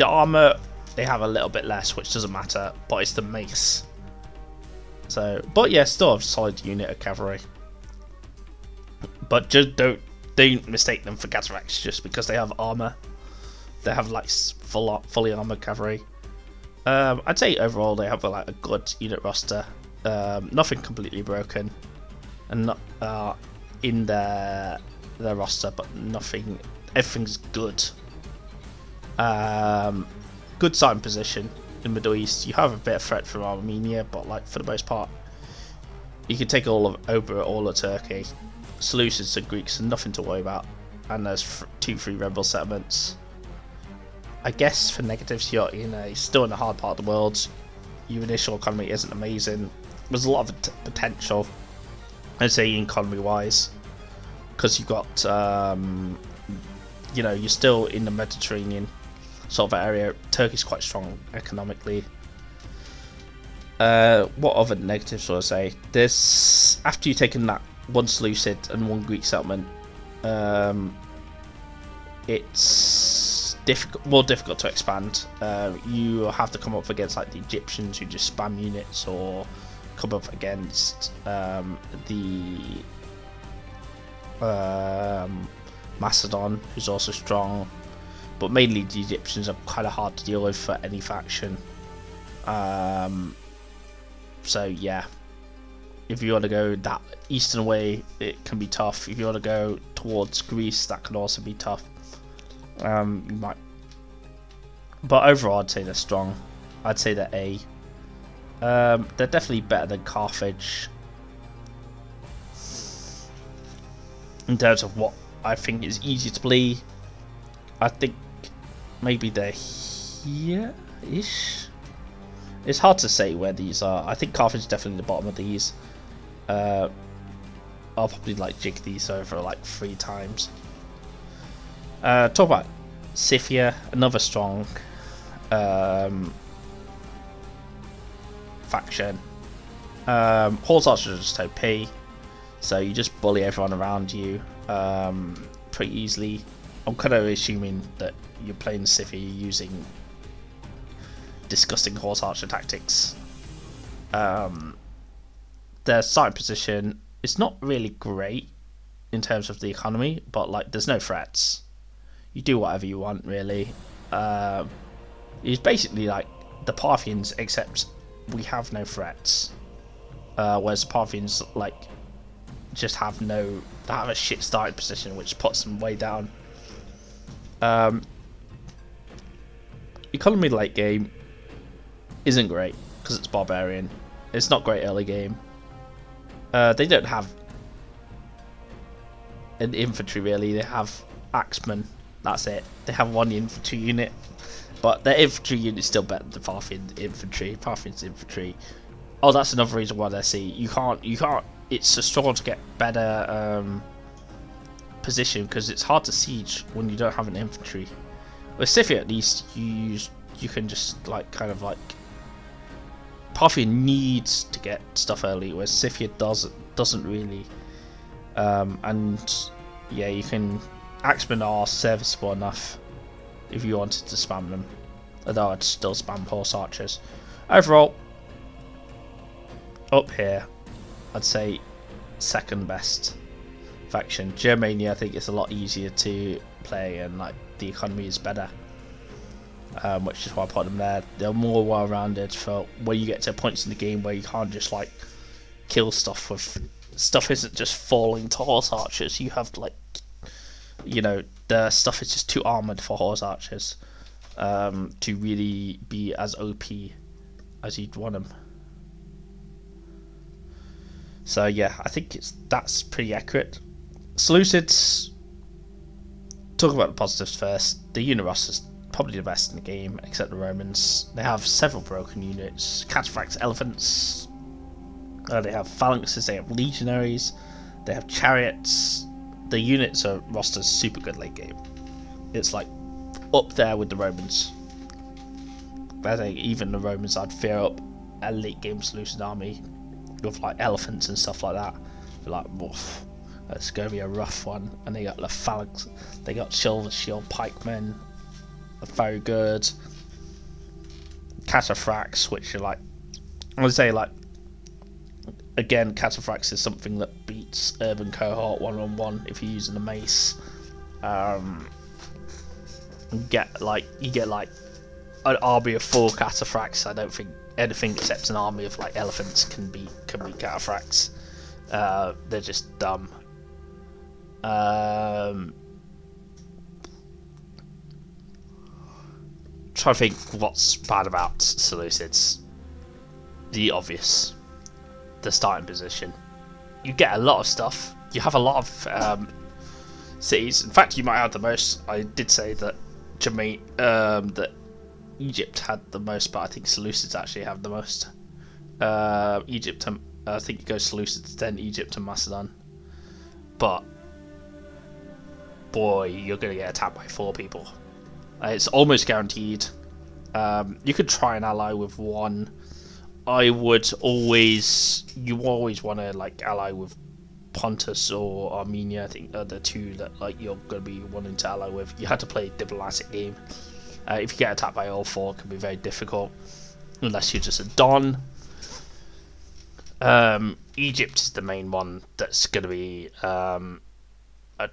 armor they have a little bit less, which doesn't matter, but it's the mace. So, but yeah, still a solid unit of cavalry. But just don't mistake them for cataphracts just because they have armor. They have like fully armored cavalry. I'd say overall they have like a good unit roster. Nothing completely broken, and not in their roster, but nothing. Everything's good. Good starting position in the Middle East. You have a bit of threat from Armenia, but like for the most part, you can take all of Turkey. Seleucids and Greeks are nothing to worry about, and there's 2-3 rebel settlements. I guess for negatives, you're still in a hard part of the world. Your initial economy isn't amazing. There's a lot of potential, I'd say, economy-wise, because you've got, you're still in the Mediterranean sort of area. Turkey's quite strong economically. What other negatives would I say? There's, after you've taken that one Seleucid and one Greek settlement, it's more difficult to expand. You have to come up against like the Egyptians who just spam units, or come up against the Macedon, who's also strong, but mainly the Egyptians are kind of hard to deal with for any faction. So yeah, if you want to go that eastern way, it can be tough. If you want to go towards Greece, that can also be tough. You might, but overall, I'd say they're strong. I'd say they're A. They're definitely better than Carthage in terms of what I think is easy to play. I think maybe they're here-ish. It's hard to say where these are. I think Carthage is definitely the bottom of these. I'll probably like jig these over like 3 times. Talk about Scythia, another strong faction. Horse archers are just OP, so you just bully everyone around you pretty easily. I'm kind of assuming that you're playing Scythia using disgusting horse archer tactics. Their starting position is not really great in terms of the economy, but like there's no threats. You do whatever you want, really. It's basically like the Parthians, except we have no threats. Whereas the Parthians like just have a shit starting position, which puts them way down. Economy late game isn't great because it's barbarian. It's not great early game. They don't have an infantry really. They have axemen. That's it. They have one infantry unit, but their infantry unit is still better than Parthian infantry. Parthian's infantry. Oh, that's another reason why they're C. You can't. It's a struggle to get better position because it's hard to siege when you don't have an infantry. With Scythia, at least you can just like kind of like. Parthian needs to get stuff early, whereas Scythia doesn't really. And yeah, you can. Axemen are serviceable enough if you wanted to spam them, although I'd still spam horse archers. Overall, up here, I'd say second best faction. Germania, I think it's a lot easier to play, and like the economy is better, which is why I put them there. They're more well-rounded for where you get to points in the game where you can't just like kill stuff with stuff isn't just falling to horse archers. You have like, the stuff is just too armored for horse archers. to really be as OP as you'd want them. So yeah, I think that's pretty accurate. Seleucids, talk about the positives first. The unit roster is probably the best in the game, except the Romans. They have several broken units: cataphracts, elephants. They have phalanxes. They have legionaries. They have chariots. The units are roster's super good late game. It's like up there with the Romans. I think even the Romans, I'd fear up a late game Seleucid army with like elephants and stuff like that. Be like, woof, it's going to be a rough one. And they got the phalanx. They got silver shield pikemen. Very good. Cataphracts, which are like, I would say like, again, cataphracts is something that beats urban cohort 1-on-1 if you're using a mace. You get like an army of 4 cataphracts. I don't think anything except an army of like elephants can be cataphracts. They're just dumb. Trying to think what's bad about Seleucids. The obvious. The starting position. You get a lot of stuff. You have a lot of cities. In fact, you might have the most. I did say that that Egypt had the most, but I think Seleucids actually have the most. Egypt, I think it goes Seleucids, then Egypt and Macedon. But boy, you're gonna get attacked by 4 people. It's almost guaranteed. You could try and ally with 1. You always want to like ally with Pontus or Armenia. I think are the 2 that like you're going to be wanting to ally with. You had to play a diplomatic game. If you get attacked by all 4, it can be very difficult unless you're just a Don. Egypt is the main one that's going to be a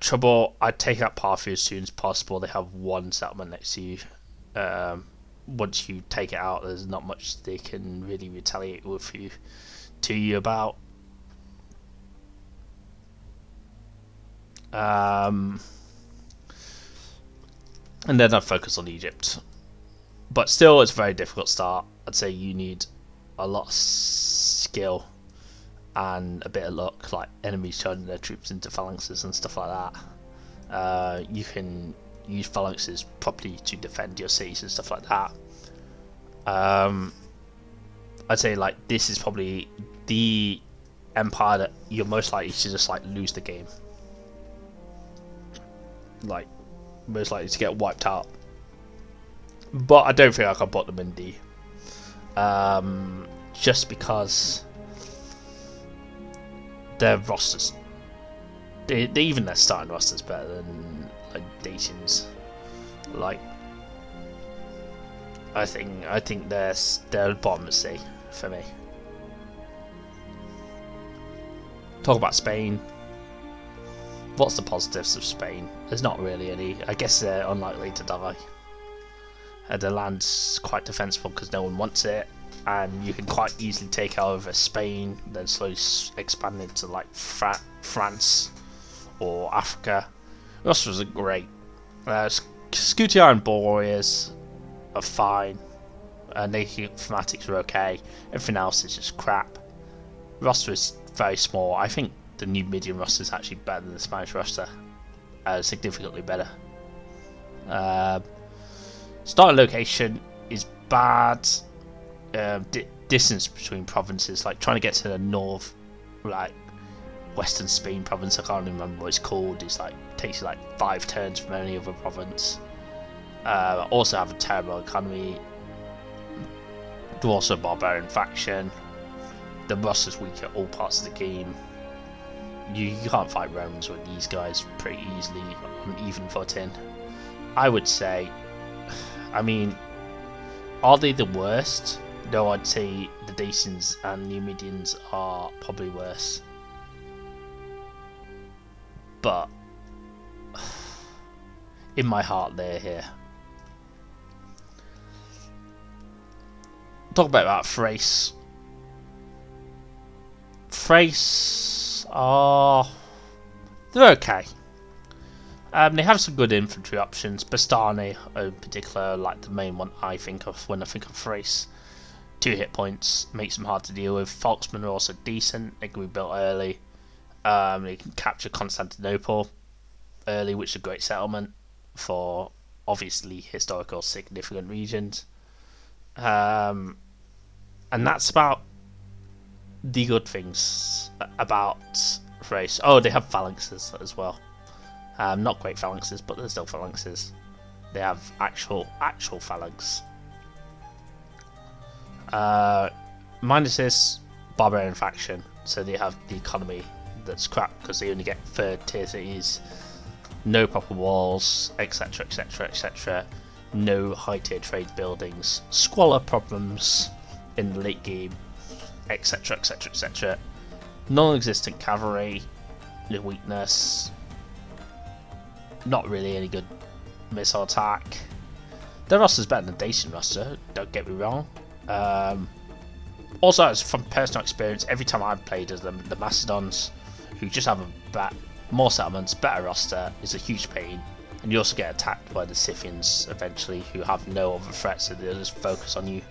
trouble. I'd take out Parthia as soon as possible. They have 1 settlement next to you. Once you take it out, there's not much they can really retaliate with you about. And then I'd focus on Egypt. But still, it's a very difficult start. I'd say you need a lot of skill and a bit of luck, like enemies turning their troops into phalanxes and stuff like that. You can use phalanxes properly to defend your cities and stuff like that. I'd say like this is probably the empire that you're most likely to just like lose the game, like most likely to get wiped out. But I don't think I can put them in D, just because their rosters, they even their starting rosters better than like Dacians. Like I think they're bottom of C for me. Talk about Spain. What's the positives of Spain? There's not really any. I guess they're unlikely to die. The land's quite defensible because no one wants it, and you can quite easily take over Spain, then slowly expand into like France or Africa. This wasn't great. Scutii and Boreas are fine. Native Fanatics are okay. Everything else is just crap. Roster is very small. I think the Numidian roster is actually better than the Spanish roster. Significantly better. Starting location is bad. Distance between provinces, like trying to get to the north, like Western Spain province, I can't remember what it's called. It's like takes you like 5 turns from any other province. Also have a terrible economy. They're also a barbarian faction. The roster's weak at all parts of the game. You can't fight Romans with these guys pretty easily on even footing. I would say, I mean, are they the worst? No, I'd say the Dacians and Numidians are probably worse. But in my heart, they're here. Talk about Thrace. Thrace are, they're okay. They have some good infantry options. Bastani, in particular, like the main one I think of when I think of Thrace. 2 hit points makes them hard to deal with. Volksmen are also decent. They can be built early. They can capture Constantinople early, which is a great settlement for obviously historical significant regions. And that's about the good things about Thrace. Oh, they have phalanxes as well. Not great phalanxes, but they're still phalanxes. They have actual phalanx. Minus this, barbarian faction, so they have the economy that's crap because they only get 3rd tier cities, no proper walls, etc, etc, etc, no high tier trade buildings, squalor problems in the late game, etc, etc, etc, non-existent cavalry, no weakness, not really any good missile attack. Their roster's better than Dacian roster, don't get me wrong. Also, from personal experience, every time I've played as the Macedons, who just have more settlements, better roster, is a huge pain. And you also get attacked by the Scythians eventually, who have no other threats, so they just focus on you.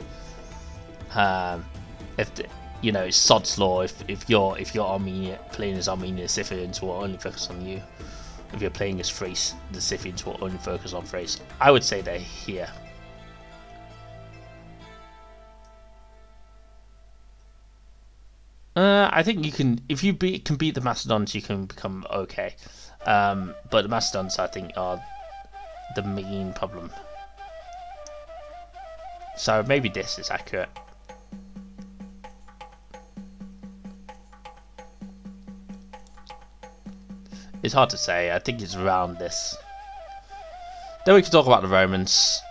It's Sod's law. If you're Armenia, playing as Armenia, the Scythians will only focus on you. If you're playing as Thrace, the Scythians will only focus on Thrace. I would say they're here. I think you can, if you can beat the Macedons, you can become okay. But the Macedons, I think, are the main problem. So maybe this is accurate. It's hard to say. I think it's around this. Then we can talk about the Romans.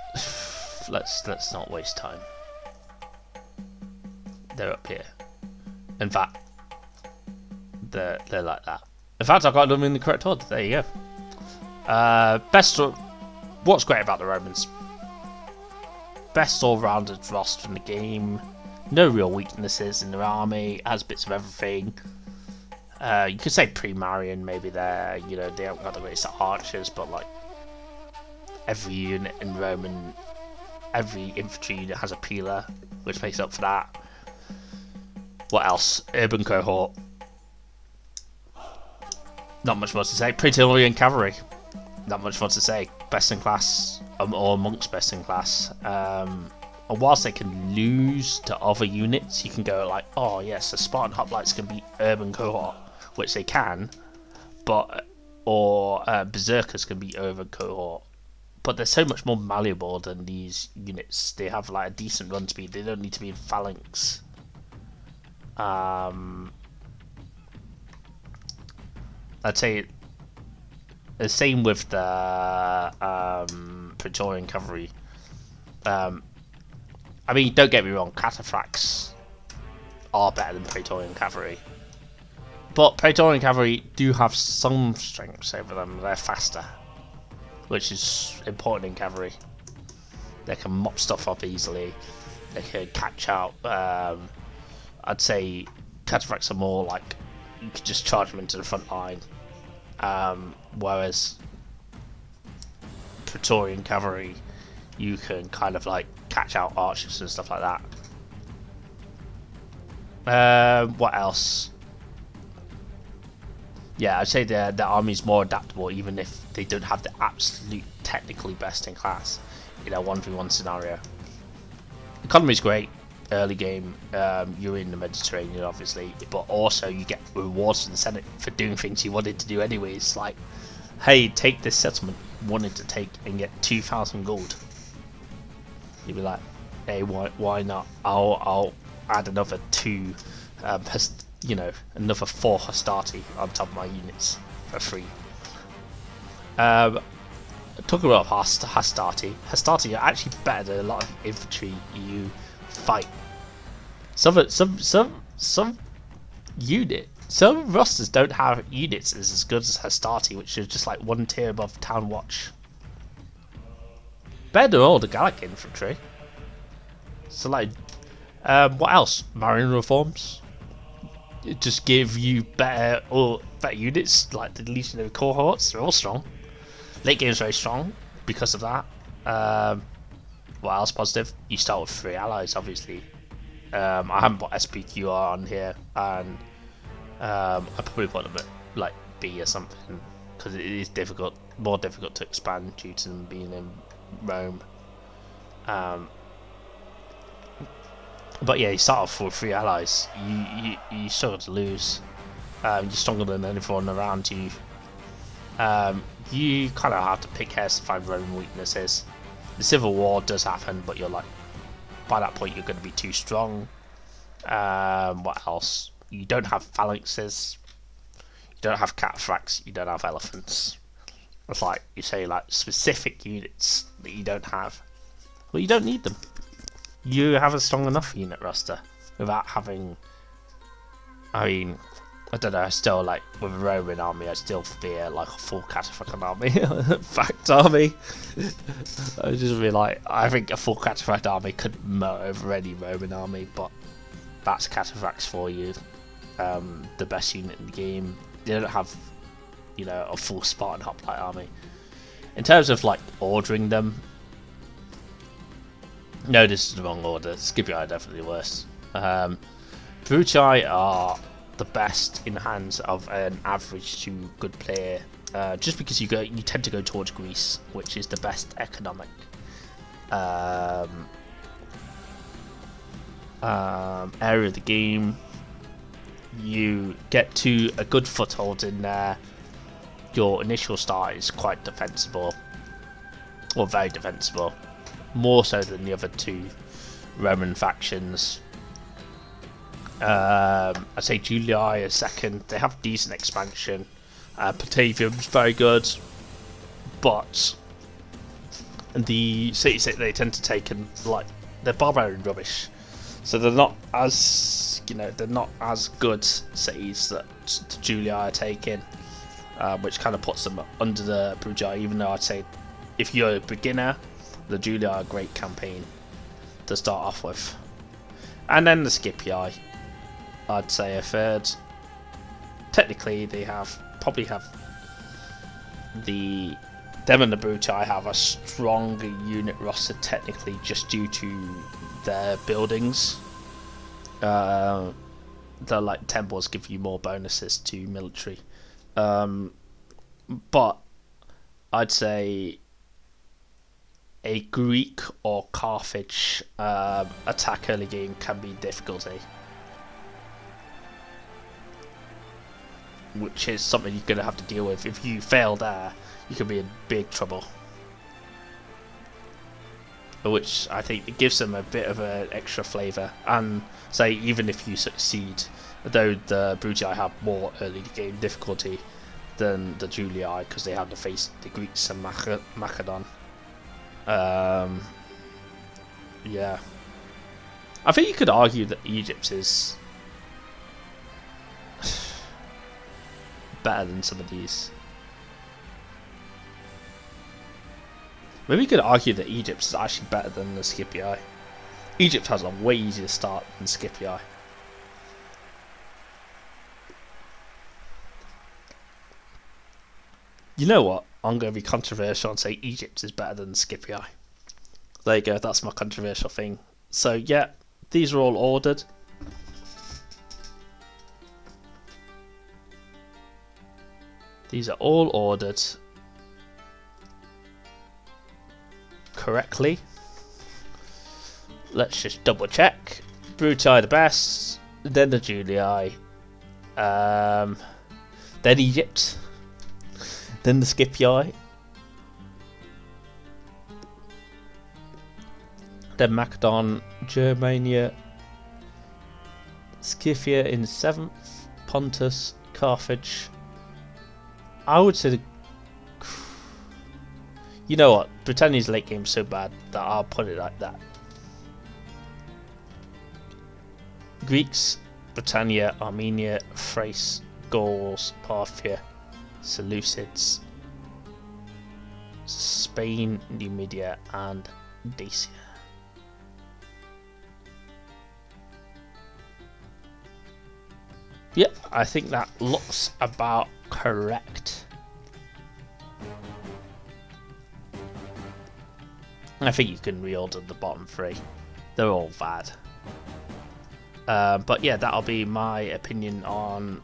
Let's not waste time. They're up here. In fact, they're like that. In fact, I got them in the correct order. There you go. What's great about the Romans? Best all-rounded roster in the game. No real weaknesses in their army. Has bits of everything. You could say pre-Marian maybe there. They haven't got the greatest archers, but like every unit in Roman, every infantry unit has a peeler, which makes up for that. What else? Urban cohort. Not much more to say. Praetorian cavalry. Not much more to say. Best in class, or amongst best in class. And whilst they can lose to other units, you can go like, oh yes, the Spartan hoplites can beat urban cohort, which they can, or berserkers can beat urban cohort. But they're so much more malleable than these units. They have like a decent run speed. They don't need to be in phalanx. I'd say the same with the Praetorian cavalry. I mean, don't get me wrong, cataphracts are better than Praetorian cavalry, but Praetorian cavalry do have some strengths over them. They're faster, which is important in cavalry. They can mop stuff up easily. They can catch out. I'd say cataphracts are more like you could just charge them into the front line, whereas Praetorian cavalry, you can kind of like catch out archers and stuff like that. What else? Yeah, I'd say the army's more adaptable, even if they don't have the absolute technically best in class in a 1v1 scenario. Economy's great. Early game, you're in the Mediterranean obviously, but also you get rewards from the Senate for doing things you wanted to do anyways, like, hey, take this settlement you wanted to take and get 2,000 gold. You'd be like, hey, why not? I'll add another 2, another 4 Hastati on top of my units for free. Talking about Hastati are actually better than a lot of infantry you fight. Some rosters don't have units as good as Hastati, which is just like 1 tier above Town Watch. Better than all the Gallic infantry. So like, what else? Marian reforms. It just give you better units, like the legionary cohorts. They're all strong. Late game is very strong because of that. What else positive? You start with 3 allies, obviously. I haven't put SPQR on here, and I probably put them at like B or something because it is difficult, more difficult to expand due to them being in Rome. But yeah, you start off with 3 allies. You struggle to lose. You're stronger than everyone around you. You kind of have to pick hairs to find Roman weaknesses. The Civil War does happen, but you're like, by that point you're going to be too strong. What else? You don't have phalanxes. You don't have cataphracts. You don't have elephants. It's like you say, like specific units that you don't have. Well, you don't need them. You have a strong enough unit roster without having. I mean, I don't know. I still like with a Roman army. I still fear like a full cataphract army, fact army. I just be like, I think a full cataphract army could mow over any Roman army, but that's cataphracts for you. The best unit in the game. They don't have, you know, a full Spartan hoplite army. In terms of like ordering them, no, this is the wrong order. Scipii are definitely worse. Brutii are the best in the hands of an average to good player, just because you tend to go towards Greece, which is the best economic area of the game. You get to a good foothold in there. Your initial start is quite defensible, or very defensible, more so than the other 2 Roman factions. I'd say Julii is second. They have decent expansion. Patavium's very good, but the cities that they tend to take and like they're barbarian rubbish, so they're not as they're not as good cities that the Julii are taking, which kind of puts them under the Brutii. Even though I'd say if you're a beginner, the Julii are a great campaign to start off with, and then the Scipii. I'd say a third. Technically, they probably have them and the Brutii have a stronger unit roster technically, just due to their buildings. The like temples give you more bonuses to military, but I'd say a Greek or Carthage attack early game can be difficulty, which is something you're going to have to deal with. If you fail there, you could be in big trouble. Which I think it gives them a bit of an extra flavour. And say even if you succeed, though the Brutii have more early game difficulty than the Julii because they have to face the Greeks and Macedon. Yeah, I think you could argue that Egypt is better than some of these. Maybe you could argue that Egypt is actually better than the Scipii. Egypt has a way easier start than Scipii. You know what? I'm going to be controversial and say Egypt is better than Scipii. There you go, that's my controversial thing. So yeah, these are all ordered. These are all ordered correctly. Let's just double check. Brutii the best, then the Julii, then Egypt, then the Scipii, then Macedon, Germania, Scythia in 7th, Pontus, Carthage. I would say you know what? Britannia's late game's so bad that I'll put it like that. Greeks, Britannia, Armenia, Thrace, Gauls, Parthia, Seleucids, Spain, Numidia, and Dacia. Yep, I think that looks about correct. I think you can reorder the bottom 3. They're all bad. But yeah, that'll be my opinion on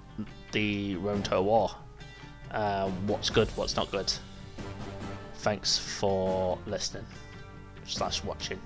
the Rome Total War. What's good, what's not good. Thanks for listening / watching.